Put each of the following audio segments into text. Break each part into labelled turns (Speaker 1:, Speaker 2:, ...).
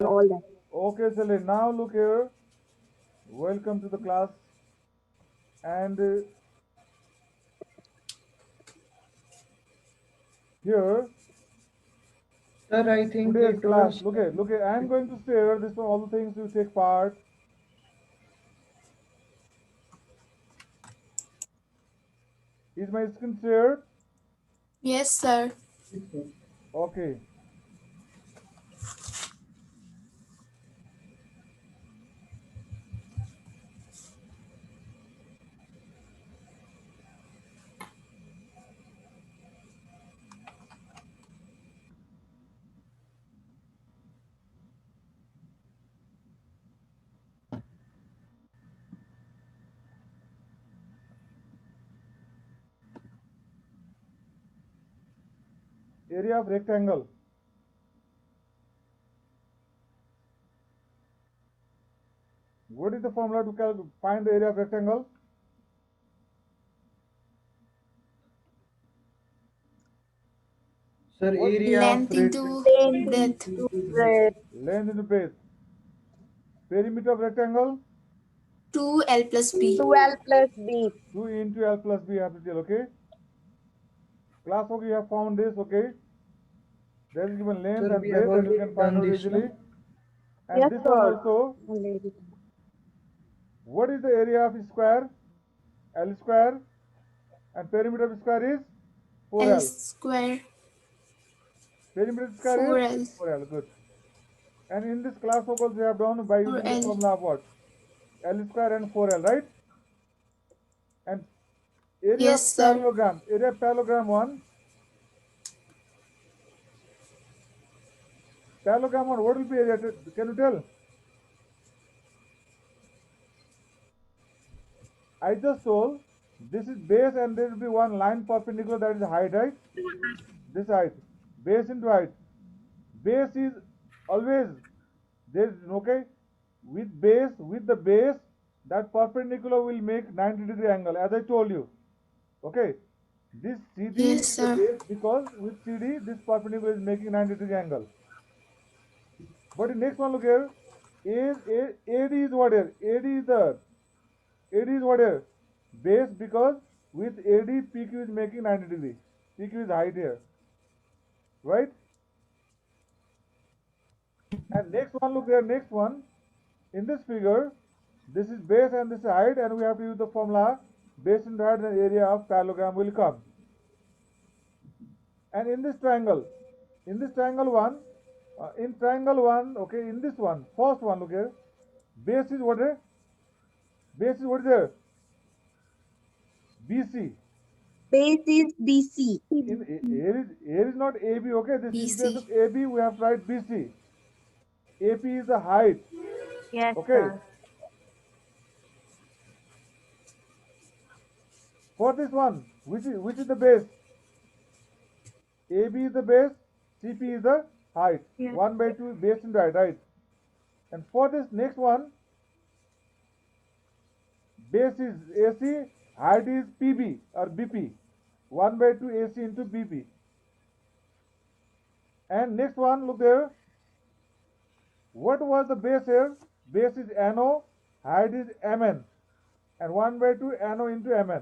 Speaker 1: all that.
Speaker 2: Okay, Celine, now look here. Welcome to the class. And here,
Speaker 3: Sir, I think
Speaker 2: today's
Speaker 3: it
Speaker 2: class.
Speaker 3: was.
Speaker 2: Look here. I'm going to share this one, all the things you take part. Is my screen shared?
Speaker 4: Yes, sir.
Speaker 2: Okay. Area of rectangle. What is the formula to find the area of rectangle?
Speaker 3: Sir,
Speaker 2: What?
Speaker 3: area of
Speaker 4: Length
Speaker 3: rectangle.
Speaker 4: into
Speaker 1: Length
Speaker 4: depth.
Speaker 1: into breadth.
Speaker 2: Length into base. Perimeter of rectangle?
Speaker 4: 2L plus B.
Speaker 1: 12 plus B.
Speaker 2: 2 into L plus B, you have to tell, okay? Class, okay, you have found this, okay? There is given length
Speaker 3: Sir,
Speaker 2: and
Speaker 3: we have
Speaker 2: breadth and you can
Speaker 3: already
Speaker 2: find
Speaker 3: done
Speaker 2: out
Speaker 3: this,
Speaker 2: easily.
Speaker 3: no?
Speaker 2: And
Speaker 1: Yes,
Speaker 2: this one
Speaker 1: sir.
Speaker 2: also,
Speaker 1: Already.
Speaker 2: what is the area of square? L square. And perimeter of square is
Speaker 4: L
Speaker 2: 4L.
Speaker 4: square.
Speaker 2: Perimeter of square is
Speaker 4: 4L.
Speaker 2: 4L, good. And in this class also we have done by using the
Speaker 4: 4L.
Speaker 2: formula of what? L square and 4L, right? And area
Speaker 4: Yes,
Speaker 2: of
Speaker 4: sir.
Speaker 2: parallelogram 1, parallelogram 1, what will be area? Can you tell? I just told this is base and there will be one line perpendicular, that is height, right? This height, base into height. Base is always there, okay? With the base, that perpendicular will make 90-degree angle, as I told you. Okay, this CD
Speaker 4: Yes,
Speaker 2: is the
Speaker 4: sir.
Speaker 2: base because with CD this perpendicular is making 90-degree angle. But the next one, look here. AD is what here? AD is what here? Base, because with AD PQ is making 90-degree. PQ is height here, right? And next one, look here. Next one, in this figure, this is base and this is height, and we have to use the formula base into height, and area of parallelogram will come. And in this triangle one, okay, in this one, first one, look here, base is what here? Base is what is there? BC.
Speaker 1: Base is BC.
Speaker 2: Here is not AB, okay? This in place
Speaker 4: BC.
Speaker 2: of AB we have to write BC. AP is the height,
Speaker 1: Yes,
Speaker 2: okay?
Speaker 1: sir.
Speaker 2: For this one, which is the base? AB is the base, CP is the height.
Speaker 1: Yes.
Speaker 2: 1 by 2 base into height, right? And for this next one, base is AC, height is PB or BP. 1 by 2 AC into BP. And next one, look there. What was the base here? Base is NO, height is MN. And 1 by 2 NO into MN.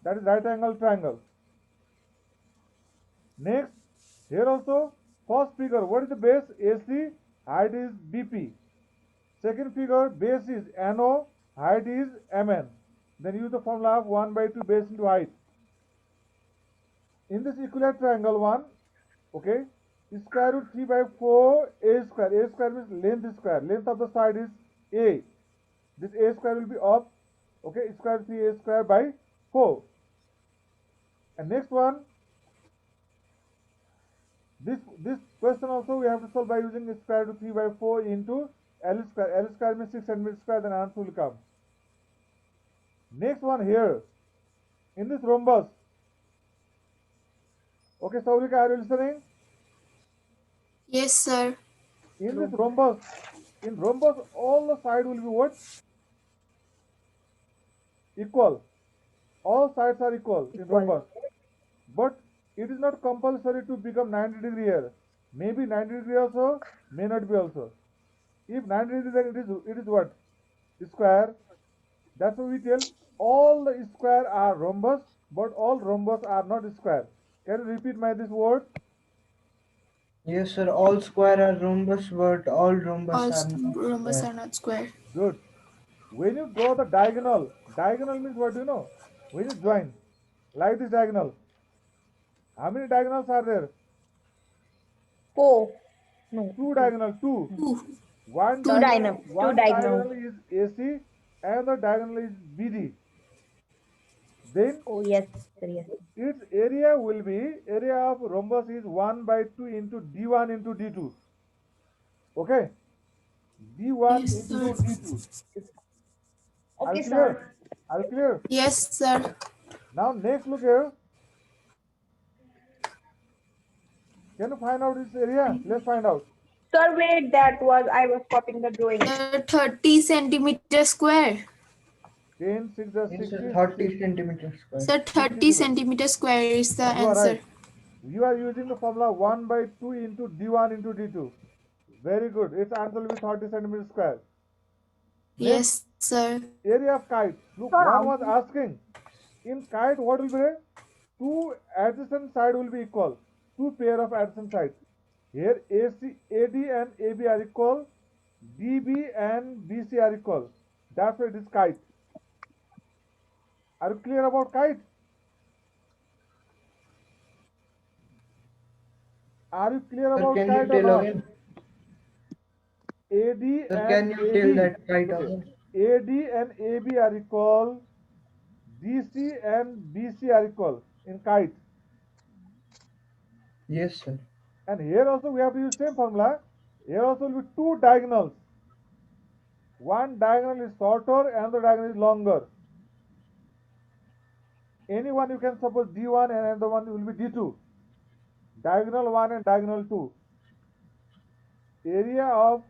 Speaker 2: That is right angle triangle. Next, here also, first figure, what is the base? AC, height is BP. Second figure, base is NO, height is MN. Then use the formula of 1 by 2 base into height. In this equilateral triangle 1, okay, square root 3 by 4 a square. A square means length square. Length of the side is a. This a square will be up, okay, square 3a square by 4. And next one, this question also we have to solve by using square root 3 by 4 into L square. L square means 6 centimeter square, then answer will come. Next one here, in this rhombus, okay, Saurika, are you listening?
Speaker 4: Yes, sir.
Speaker 2: In this rhombus, all the side will be what? Equal. All sides are equal in
Speaker 1: Equal.
Speaker 2: rhombus. But it is not compulsory to become 90 degree here. Maybe 90 degree also, may not be also. If 90 degree, then it is what? Square. That's why we tell all the square are rhombus, but all rhombus are not square. Can you repeat this word?
Speaker 3: Yes, sir. All square are rhombus, but all rhombus
Speaker 4: All
Speaker 3: are not
Speaker 4: rhombus
Speaker 3: square.
Speaker 4: are not square.
Speaker 2: Good. When you draw the diagonal, diagonal means what do you know? When you join, like this diagonal. How many diagonals are there?
Speaker 1: Four. No.
Speaker 2: Two diagonal, two.
Speaker 4: Two.
Speaker 2: One
Speaker 1: Two
Speaker 2: diagonal,
Speaker 1: dynamo. Two
Speaker 2: one
Speaker 1: diagonal.
Speaker 2: diagonal is AC, and the diagonal is BD. Then
Speaker 1: Oh yes, sir. Yes.
Speaker 2: its area of rhombus is 1 by 2 into D1 into D2. Okay, D1
Speaker 4: Yes,
Speaker 2: into
Speaker 4: sir.
Speaker 2: D2. Are you
Speaker 1: Okay,
Speaker 2: clear?
Speaker 1: sir.
Speaker 2: Are you clear?
Speaker 4: Yes, sir.
Speaker 2: Now next look here. Can you find out this area? Let's find out.
Speaker 1: Sir, wait. I was copying the drawing.
Speaker 4: Sir, 30 centimeter square.
Speaker 2: 10, 6 is
Speaker 3: Yes, sir.
Speaker 2: 60,
Speaker 3: 30 centimeters square.
Speaker 4: Sir, 30
Speaker 2: 60.
Speaker 4: centimeter square is the
Speaker 2: You are right.
Speaker 4: answer.
Speaker 2: You are using the formula 1 by 2 into D1 into D2. Very good. Its answer will be 30 centimeters square. Next,
Speaker 4: Yes, sir.
Speaker 2: area of kite. Look,
Speaker 1: Sir,
Speaker 2: one was asking, in kite what will be there? Two adjacent side will be equal. Two pair of adjacent sides. Here AD and AB are equal. DB and BC are equal. That's why it is kite. Are you clear about kite? Are you clear
Speaker 3: Sir,
Speaker 2: about
Speaker 3: can you
Speaker 2: kite or
Speaker 3: tell
Speaker 2: not?
Speaker 3: again?
Speaker 2: AD
Speaker 3: Sir,
Speaker 2: and
Speaker 3: can you tell
Speaker 2: AB.
Speaker 3: that right
Speaker 2: Look
Speaker 3: again?
Speaker 2: here. AD and AB are equal. DC and BC are equal in kite.
Speaker 3: Yes, sir.
Speaker 2: And here also we have to use same formula. Here also will be two diagonals. One diagonal is shorter and the diagonal is longer. Any one you can suppose D1 and another one will be D2. Diagonal 1 and diagonal 2. Area of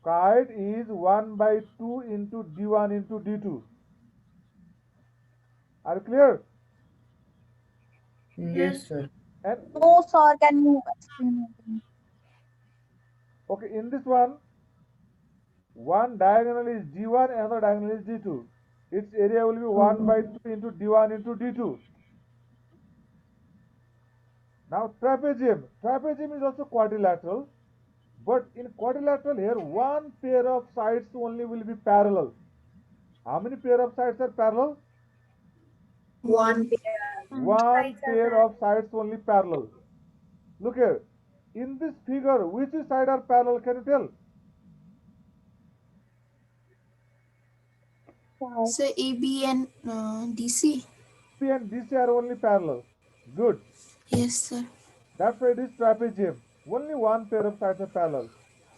Speaker 2: kite is 1 by 2 into D1 into D2. Are you clear?
Speaker 3: Yes, sir.
Speaker 2: And
Speaker 1: no, sir. Can you explain again?
Speaker 2: okay, in this one diagonal is D1 and the diagonal is D2. Its area will be 1 by 2 into D1 into D2. Now trapezium. Trapezium is also quadrilateral. But in quadrilateral here, one pair of sides only will be parallel. How many pair of sides are parallel?
Speaker 1: One
Speaker 4: One.
Speaker 1: pair.
Speaker 2: One pair of sides only parallel. Look here. In this figure, which side are parallel? Can you tell?
Speaker 4: Sir, AB and DC.
Speaker 2: P and DC are only parallel. Good.
Speaker 4: Yes, sir.
Speaker 2: That's why it is trapezium. Only one pair of sides are parallel.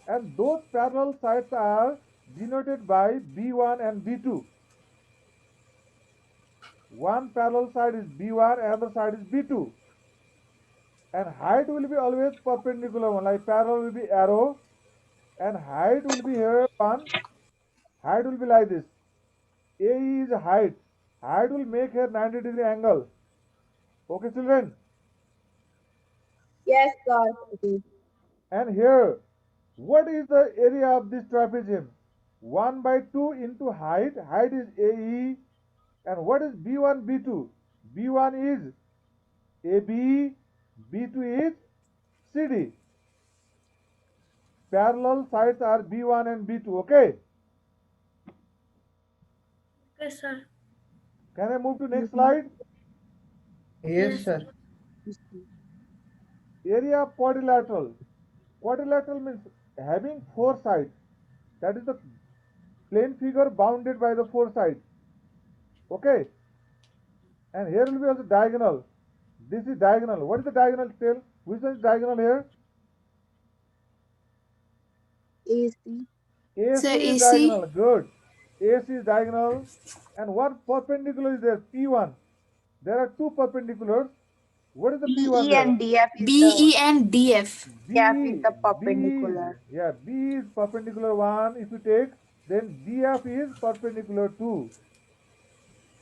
Speaker 2: And those parallel sides are denoted by B1 and B2. One parallel side is B1, another side is B2. And height will be always perpendicular one, like parallel will be arrow, and height will be here one. Height will be like this. AE is height. Height will make here 90-degree angle. Okay, children.
Speaker 1: Yes, sir.
Speaker 2: And here, what is the area of this trapezium? 1 by 2 into height. Height is AE. And what is B1, B2? B1 is AB. B2 is CD. Parallel sides are B1 and B2. Okay.
Speaker 1: Okay, sir.
Speaker 2: Can I move to next slide?
Speaker 3: Yes, sir.
Speaker 2: Area of quadrilateral. Quadrilateral means having four sides. That is the plane figure bounded by the four sides. Okay. And here will be also diagonal. This is diagonal. What is the diagonal? Tell. Which one is diagonal here?
Speaker 1: AC.
Speaker 2: AC
Speaker 4: Sir,
Speaker 2: is
Speaker 4: AC.
Speaker 2: diagonal. Good. AC is diagonal. And what perpendicular is there? P1. There are two perpendiculars. What is the P1
Speaker 1: BE
Speaker 2: there?
Speaker 1: and DF is
Speaker 4: BE and DF.
Speaker 1: DF is the
Speaker 2: B
Speaker 1: perpendicular.
Speaker 2: B is perpendicular 1 if you take, then DF is perpendicular 2.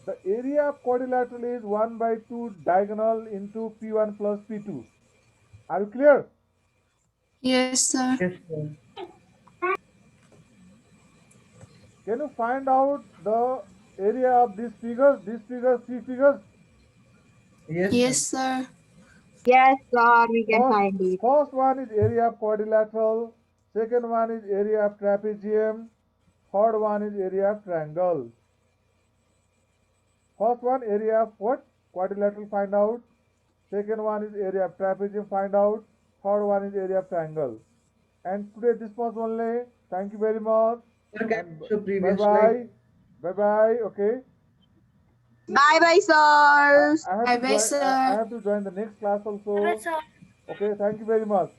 Speaker 2: The area of quadrilateral is 1 by 2 diagonal into P1 plus P2. Are you clear?
Speaker 4: Yes, sir.
Speaker 3: Yes, sir.
Speaker 2: Can you find out the area of these figures? These figures, three figures.
Speaker 3: Yes,
Speaker 4: Yes,
Speaker 3: sir.
Speaker 4: sir.
Speaker 1: Yes, sir, we can
Speaker 2: First,
Speaker 1: find it.
Speaker 2: first one is area of quadrilateral. Second one is area of trapezium. Third one is area of triangle. First one area of what? Quadrilateral find out. Second one is area of trapezium find out. Third one is area of triangle. And today this was only. Thank you very much.
Speaker 3: Sir, can
Speaker 2: And
Speaker 3: you show
Speaker 2: bye
Speaker 3: previous slide?
Speaker 2: bye. Bye bye. Okay.
Speaker 1: Bye bye, sirs.
Speaker 2: I have
Speaker 4: Bye
Speaker 2: to
Speaker 4: bye,
Speaker 2: join. I
Speaker 4: sir.
Speaker 2: have to join the next class also.
Speaker 1: Bye, sir.
Speaker 2: Okay. Thank you very much.